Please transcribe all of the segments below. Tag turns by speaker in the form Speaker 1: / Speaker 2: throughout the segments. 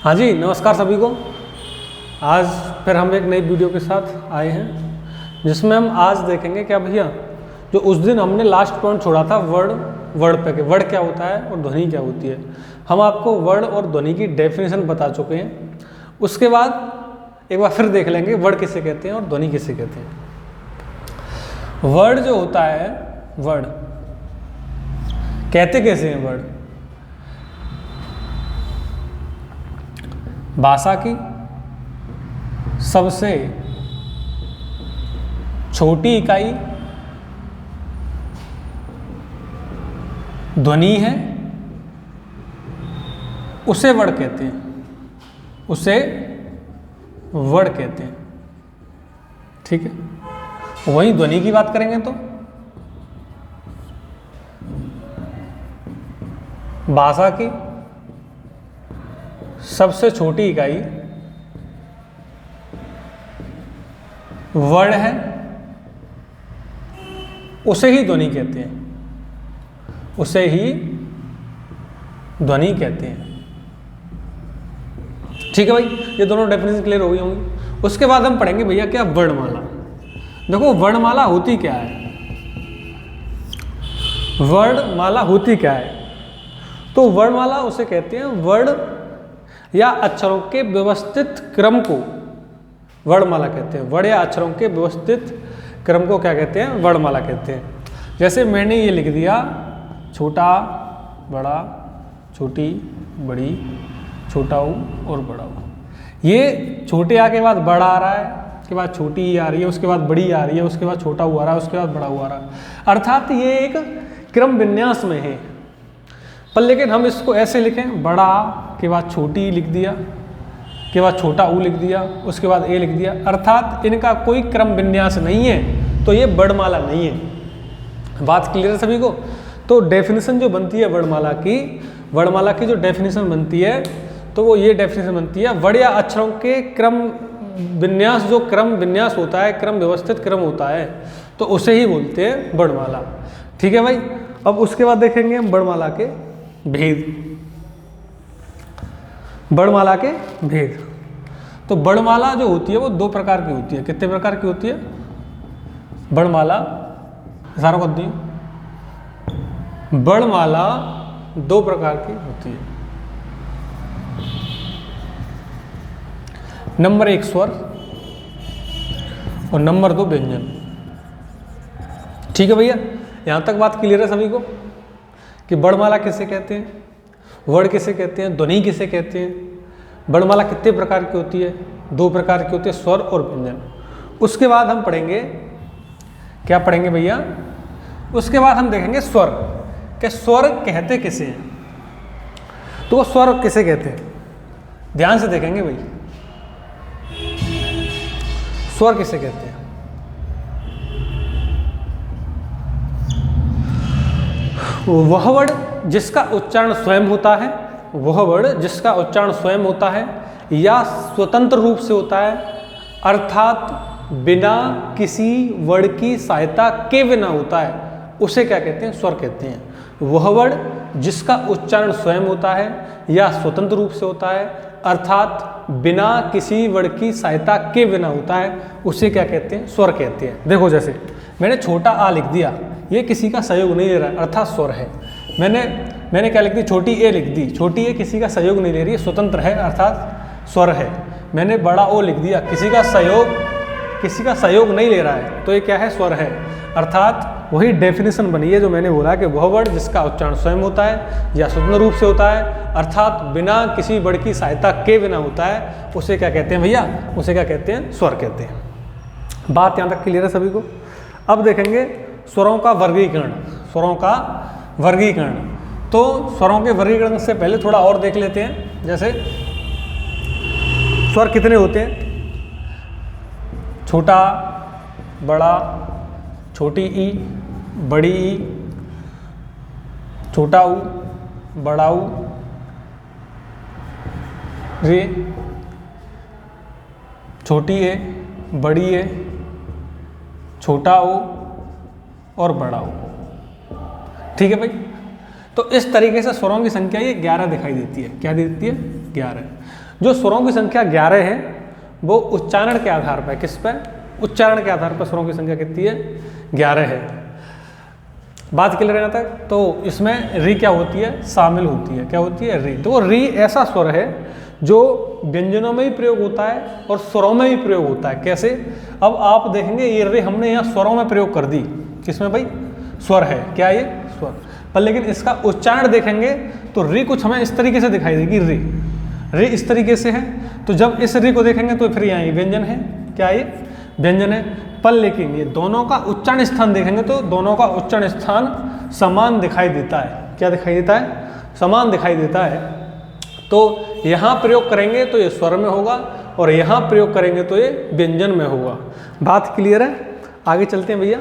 Speaker 1: हाँ जी, नमस्कार सभी को। आज फिर हम एक नई वीडियो के साथ आए हैं जिसमें हम आज देखेंगे क्या भैया, जो उस दिन हमने लास्ट पॉइंट छोड़ा था वर्ड पे के वर्ड क्या होता है और ध्वनि क्या होती है। हम आपको वर्ड और ध्वनि की डेफिनेशन बता चुके हैं। उसके बाद एक बार फिर देख लेंगे वर्ड किसे कहते हैं और ध्वनि किसे कहते हैं। वर्ड जो होता है, वर्ड कहते कैसे हैं वर्ड? भाषा की सबसे छोटी इकाई ध्वनि है, उसे वर्ड कहते हैं, उसे वर्ड कहते हैं। ठीक है, वहीं ध्वनि की बात करेंगे तो भाषा की सबसे छोटी इकाई वर्ड है, उसे ही ध्वनि कहते हैं, उसे ही ध्वनि कहते हैं। ठीक है भाई, ये दोनों डेफिनेशन क्लियर हो गई होंगी। उसके बाद हम पढ़ेंगे भैया क्या वर्णमाला। देखो वर्णमाला होती क्या है, वर्णमाला होती क्या है। तो वर्णमाला उसे कहते हैं वर्ण या अक्षरों के व्यवस्थित क्रम को वर्णमाला कहते हैं। वर्ण या अक्षरों के व्यवस्थित क्रम को क्या कहते हैं? वर्णमाला कहते हैं। जैसे मैंने ये लिख दिया छोटा बड़ा, छोटी बड़ी, छोटा ऊ और बड़ा ऊ। ये छोटे आ के बाद बड़ा आ रहा है, उसके बाद छोटी आ रही है, उसके बाद बड़ी आ रही है, उसके बाद छोटा ऊ आ रहा है, उसके बाद बड़ा ऊ आ रहा है। अर्थात ये एक क्रम विन्यास में है। पर लेकिन हम इसको ऐसे लिखें, बड़ा के बाद छोटी लिख दिया, के बाद छोटा ऊ लिख दिया, उसके बाद ए लिख दिया, अर्थात इनका कोई क्रम विन्यास नहीं है, तो ये वर्णमाला नहीं है। बात क्लियर है सभी को? तो डेफिनेशन जो बनती है वर्णमाला की जो डेफिनेशन बनती है, तो वो ये डेफिनेशन बनती है वर्ण या अक्षरों के क्रम विन्यास, जो क्रम विन्यास होता है, क्रम व्यवस्थित क्रम होता है, तो उसे ही बोलते हैं वर्णमाला। ठीक है भाई। अब उसके बाद देखेंगे हम वर्णमाला के भेद। वर्णमाला के भेद, तो वर्णमाला जो होती है वो दो प्रकार की होती है। कितने प्रकार की होती है वर्णमाला? इशारा कर दिए, वर्णमाला दो प्रकार की होती है। नंबर 1 स्वर और नंबर 2 व्यंजन। ठीक है भैया, यहां तक बात क्लियर है सभी को कि वर्णमाला किसे कहते हैं, वर्ड किसे कहते हैं, ध्वनि किसे कहते हैं। वर्णमाला कितने प्रकार की होती है? 2 प्रकार की होती है, स्वर और व्यंजन। उसके बाद हम पढ़ेंगे क्या पढ़ेंगे भैया? उसके बाद हम देखेंगे स्वर कि स्वर कहते किसे हैं। तो वो स्वर किसे कहते हैं, ध्यान से देखेंगे भाई। स्वर किसे कहते हैं? वह वर्ड जिसका उच्चारण स्वयं होता है, वह वर्ड जिसका उच्चारण स्वयं होता है या स्वतंत्र रूप से होता है, अर्थात बिना किसी वर्ड की सहायता के बिना होता है, उसे क्या कहते हैं? स्वर कहते हैं। वह वर्ड जिसका उच्चारण स्वयं होता है या स्वतंत्र रूप से होता है, अर्थात बिना किसी वर्ड की सहायता के बिना होता है, उसे क्या कहते हैं? स्वर कहते हैं। देखो जैसे मैंने छोटा आ लिख दिया, ये किसी का सहयोग नहीं ले रहा है, अर्थात स्वर है। मैंने क्या लिख दी? छोटी ए लिख दी, छोटी ए किसी का सहयोग नहीं ले रही है, स्वतंत्र है, अर्थात स्वर है। मैंने बड़ा ओ लिख दिया, किसी का सहयोग नहीं ले रहा है, तो ये क्या है? स्वर है। अर्थात वही डेफिनेशन बनी है जो मैंने बोला कि वह वर्ड जिसका उच्चारण स्वयं होता है या स्वतंत्र रूप से होता है, अर्थात बिना किसी वर्ड की सहायता के बिना होता है, उसे क्या कहते हैं भैया? उसे क्या कहते हैं? स्वर कहते हैं। बात यहाँ तक क्लियर है सभी को? अब देखेंगे स्वरों का वर्गीकरण। स्वरों का वर्गीकरण, तो स्वरों के वर्गीकरण से पहले थोड़ा और देख लेते हैं। जैसे स्वर कितने होते हैं? छोटा, बड़ा, छोटी ई, बड़ी ई, छोटा ऊ, बड़ा ऊ, रे, छोटी ए, बड़ी ए, छोटा ओ और बड़ा ओ। ठीक है भाई। तो इस तरीके से स्वरों की संख्या ये 11 दिखाई देती है। क्या देती है? 11। जो स्वरों की संख्या 11 है वो उच्चारण के आधार पर, किस पर? उच्चारण के आधार पर स्वरों की संख्या कितनी है? 11 है। बात क्लियर है यहाँ तक? तो इसमें री क्या होती है? शामिल होती है। क्या होती है? री। तो री ऐसा स्वर है जो व्यंजनों में भी प्रयोग होता है और स्वरों में भी प्रयोग होता है। कैसे? अब आप देखेंगे ये री हमने यहाँ स्वरों में प्रयोग कर दी। किसमें भाई? स्वर है। क्या ये? स्वर। पर लेकिन इसका उच्चारण देखेंगे तो री कुछ हमें इस तरीके से दिखाई देगी। री इस तरीके से है। तो जब इस री को देखेंगे तो फिर यहाँ ये व्यंजन है। क्या ये? व्यंजन है। पर लेकिन ये दोनों का उच्चारण स्थान देखेंगे तो दोनों का उच्चारण स्थान समान दिखाई देता है। क्या दिखाई देता है? समान दिखाई देता है। तो यहाँ प्रयोग करेंगे तो ये स्वर में होगा और यहाँ प्रयोग करेंगे तो ये व्यंजन में होगा। बात क्लियर है? आगे चलते हैं भैया।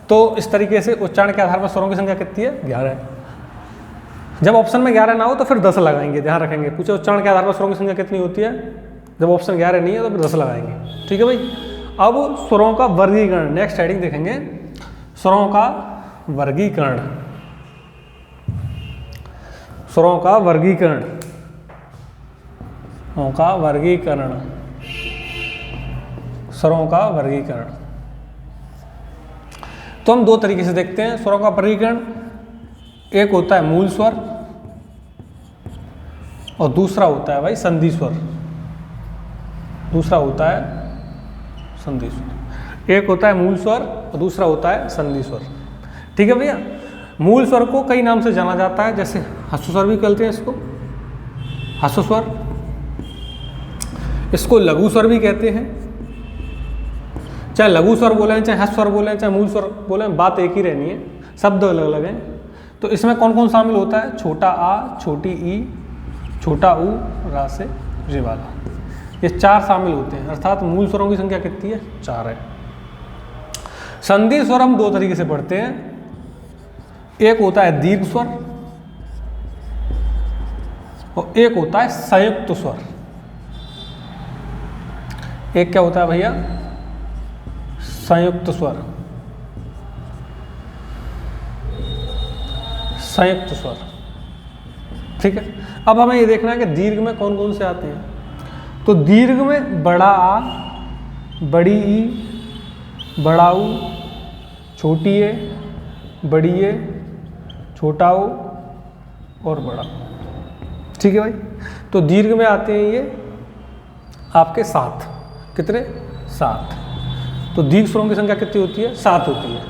Speaker 1: तो इस तरीके से उच्चारण के आधार पर स्वरों की संख्या कितनी है? 11 है। जब ऑप्शन में 11 ना हो तो फिर 10 लगाएंगे, ध्यान रखेंगे। पूछे उच्चारण के आधार पर स्वरों की संख्या कितनी होती है? जब ऑप्शन 11 नहीं है तो फिर 10 लगाएंगे। ठीक है भाई। अब स्वरों का वर्गीकरण, नेक्स्ट हेडिंग देखेंगे, स्वरों का वर्गीकरण। स्वरों का वर्गीकरण, स्वरों का वर्गीकरण, स्वरों का वर्गीकरण। तो हम दो तरीके से देखते हैं स्वरों का वर्गीकरण। एक होता है मूल स्वर और दूसरा होता है भाई संधि स्वर। दूसरा होता है संधि स्वर। एक होता है मूल स्वर और दूसरा होता है संधि स्वर। ठीक है भैया। मूल स्वर को कई नाम से जाना जाता है, जैसे ह्रस्व स्वर भी कहते हैं इसको, ह्रस्व स्वर। इसको लघु स्वर भी कहते हैं। चाहे लघु स्वर बोले, चाहे ह्रस्व स्वर बोले, चाहे मूल स्वर बोले, बात एक ही रहनी है, शब्द अलग अलग हैं। तो इसमें कौन कौन शामिल होता है? छोटा आ, छोटी ई, छोटा ऊ, रा से रे वाला, ये 4 शामिल होते हैं। अर्थात मूल स्वरों की संख्या कितनी है? 4 है। संधि स्वर हम दो तरीके से पढ़ते हैं। एक होता है दीर्घ स्वर और एक होता है संयुक्त स्वर। एक क्या होता है भैया? संयुक्त स्वर। संयुक्त स्वर। ठीक है। अब हमें ये देखना है कि दीर्घ में कौन कौन से आते हैं। तो दीर्घ में बड़ा आ, बड़ी ई, बड़ा ऊ, छोटी ए, बड़ी ए, छोटा ओ और बड़ा। ठीक है भाई। तो दीर्घ में आते हैं ये आपके 7। कितने? 7। तो दीर्घ स्वरों की संख्या कितनी होती है? 7 होती है।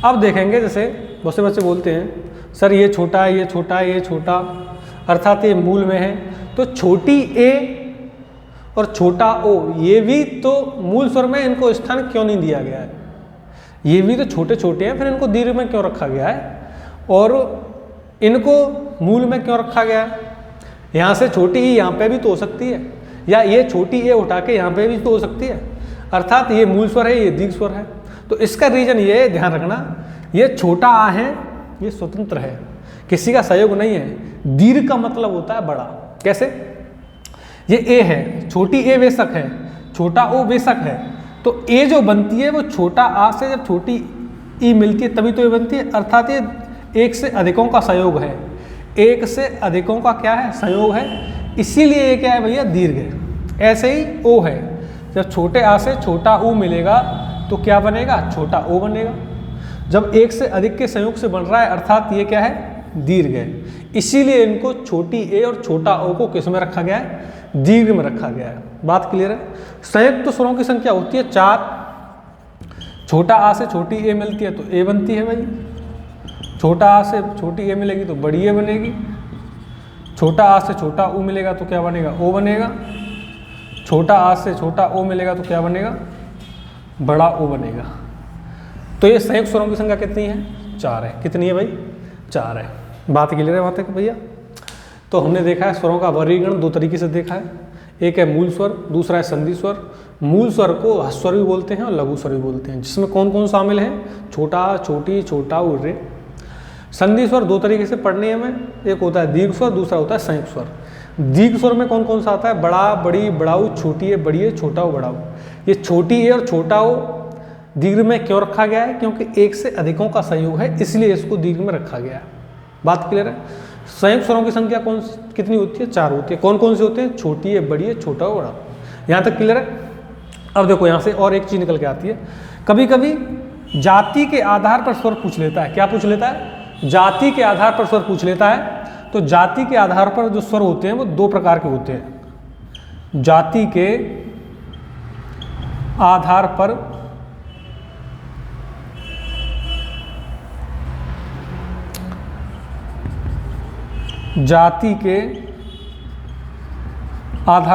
Speaker 1: अब देखेंगे, जैसे बहुत से बच्चे बोलते हैं सर ये छोटा है, ये छोटा है, ये छोटा, अर्थात ये मूल में है। तो छोटी ए और छोटा ओ ये भी तो मूल स्वर में, इनको स्थान क्यों नहीं दिया गया है? ये भी तो छोटे छोटे हैं, फिर इनको दीर्घ में क्यों रखा गया है और इनको मूल में क्यों रखा गया है? यहाँ से छोटी ई यहाँ पे भी तो हो सकती है, या ये छोटी ए उठा के यहाँ पे भी तो हो सकती है। अर्थात ये मूल स्वर है, ये दीर्घ स्वर है। तो इसका रीजन ये है, ध्यान रखना, ये छोटा आ है, ये स्वतंत्र है, किसी का सहयोग नहीं है। दीर्घ का मतलब होता है बड़ा। कैसे? ये ए है, छोटी ए बेशक है, छोटा ओ बेशक है। तो ए जो बनती है वो छोटा आ से जब छोटी ई मिलती है तभी तो ये बनती है। अर्थात ये एक से अधिकों का सहयोग है। एक से अधिकों का क्या है? संयोग है। इसीलिए ये क्या है भैया? दीर्घ है। ऐसे ही ओ है, जब छोटे आ से छोटा ऊ मिलेगा तो क्या बनेगा? छोटा ओ बनेगा। जब एक से अधिक के संयोग से बन रहा है अर्थात ये क्या है? दीर्घ है। इसीलिए इनको छोटी ए और छोटा ओ को किस में रखा गया है? दीर्घ में रखा गया है। बात क्लियर है? संयुक्त स्वरों की संख्या होती है 4। छोटा आ से छोटी ए मिलती है तो ए बनती है भाई। छोटा आ से छोटी ए मिलेगी तो बड़ी ए बनेगी। छोटा आ से छोटा ऊ मिलेगा तो क्या बनेगा? ओ बनेगा। छोटा आ से छोटा ओ मिलेगा तो क्या बनेगा? बड़ा ओ बनेगा। तो ये संयुक्त स्वरों की संख्या कितनी है? 4 है। कितनी है भाई? 4 है। बात क्लियर है? बात है भैया। तो हमने देखा है स्वरों का वर्गीकरण 2 तरीके से देखा है। एक है मूल स्वर, दूसरा है संधि स्वर। मूल स्वर को ह्रस्व स्वर भी बोलते हैं और लघु स्वर भी बोलते हैं, जिसमें कौन कौन शामिल है? छोटा, छोटी, छोटा, रे। संधि स्वर 2 तरीके से पढ़ने हैं हमें। एक होता है दीर्घ स्वर, दूसरा होता है संयुक्त स्वर। दीर्घ स्वर में कौन कौन सा आता है? बड़ा, बड़ी, बड़ाऊ, छोटी ए, बड़ी ए, छोटा ओ, बड़ाऊ। ये छोटी ए और छोटा ओ दीर्घ में क्यों रखा गया है? क्योंकि एक से अधिकों का संयोग है, इसलिए इसको दीर्घ में रखा गया है। बात क्लियर है? संयुक्त स्वरों की संख्या कितनी होती है? 4 होती है। कौन कौन से होते हैं? छोटी है, बड़ी है, छोटा और बड़ा। यहाँ तक क्लियर है? अब देखो यहाँ से और एक चीज़ निकल के आती है, कभी कभी जाति के आधार पर स्वर पूछ लेता है। क्या पूछ लेता है? जाति के आधार पर स्वर पूछ लेता है। तो जाति के आधार पर जो स्वर होते हैं वो 2 प्रकार के होते हैं। जाति के आधार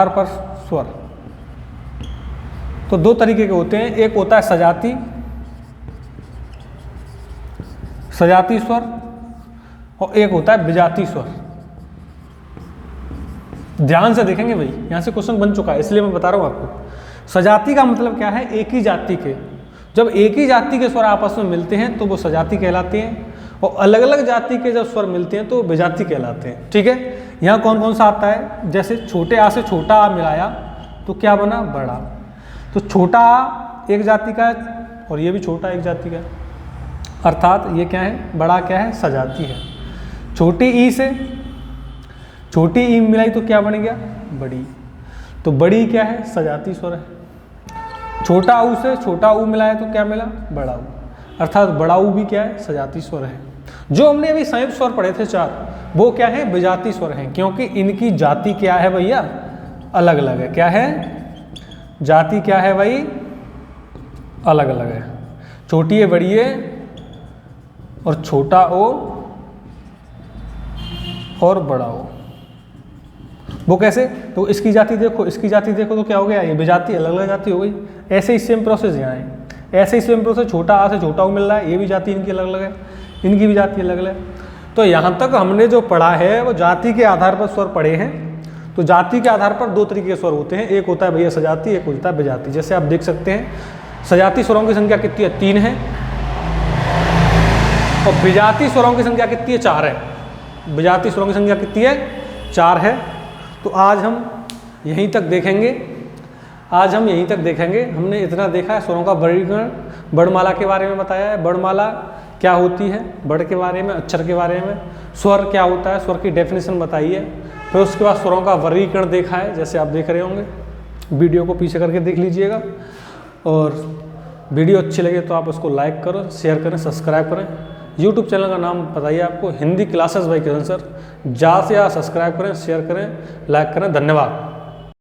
Speaker 1: पर स्वर तो 2 तरीके के होते हैं। एक होता है सजाती स्वर और एक होता है विजाती स्वर। ध्यान से देखेंगे भाई, यहां से क्वेश्चन बन चुका है इसलिए मैं बता रहा हूं आपको। सजाती का मतलब क्या है? एक ही जाति के, जब एक ही जाति के स्वर आपस में मिलते हैं तो वो सजाती कहलाते हैं, और अलग अलग जाति के जब स्वर मिलते हैं तो विजाती कहलाते हैं। ठीक है, यहाँ कौन कौन सा आता है? जैसे छोटे आ से छोटा आ मिलाया तो क्या बना? बड़ा। तो छोटा आ एक जाति का है और ये भी छोटा एक जाति का है, अर्थात ये क्या है? बड़ा क्या है? सजाती है। छोटी ई से छोटी ई मिलाई तो क्या बन गया? बड़ी। तो बड़ी क्या है? सजाती स्वर है। छोटा ऊ से छोटा ऊ मिलाया तो क्या मिला? बड़ा ऊ, अर्थात बड़ा ऊ भी क्या है? सजाती स्वर है। जो हमने अभी संयुक्त स्वर पढ़े थे 4, वो क्या है? विजाती स्वर हैं, क्योंकि इनकी जाति क्या है भैया? अलग अलग है। क्या है? जाति क्या है भाई? अलग अलग है। छोटी है, बड़ी है, और छोटा ओ और बड़ा ओ। वो कैसे? तो इसकी जाति देखो, इसकी जाति देखो तो क्या हो गया? ये विजाती अलग अलग जाति हो गई। ऐसे ही सेम प्रोसेस यहाँ है, ऐसे ही सेम प्रोसेस। छोटा आ से छोटा ओ मिल रहा है, ये भी जाति इनकी अलग अलग है, इनकी भी जाति अलग अलग है। तो यहाँ तक हमने जो पढ़ा है वो जाति के आधार पर स्वर पढ़े हैं। तो जाति के आधार पर 2 तरीके के स्वर होते हैं, एक होता है भैया सजाती, एक होता है विजाती। जैसे आप देख सकते हैं सजाती स्वरों की संख्या कितनी है? 3 है, और विजाती स्वरों की संख्या कितनी है? 4 है। विजाती स्वरों की संख्या कितनी है? 4 है। तो आज हम यहीं तक देखेंगे। हमने इतना देखा है स्वरों का वर्गीकरण, वर्णमाला के बारे में बताया है, वर्णमाला क्या होती है, वर्ण के बारे में, अक्षर के बारे में, स्वर क्या होता है, स्वर की डेफिनेशन बताई है। फिर उसके बाद स्वरों का वर्गीकरण देखा है, जैसे आप देख रहे होंगे। वीडियो को पीछे करके देख लीजिएगा, और वीडियो अच्छी लगे तो आप उसको लाइक करो, शेयर करें, सब्सक्राइब करें। यूट्यूब चैनल का नाम बताइए आपको, हिंदी क्लासेस बाय किरण सर। ज़्यादा से ज़्यादा सब्सक्राइब करें, शेयर करें, लाइक करें। धन्यवाद।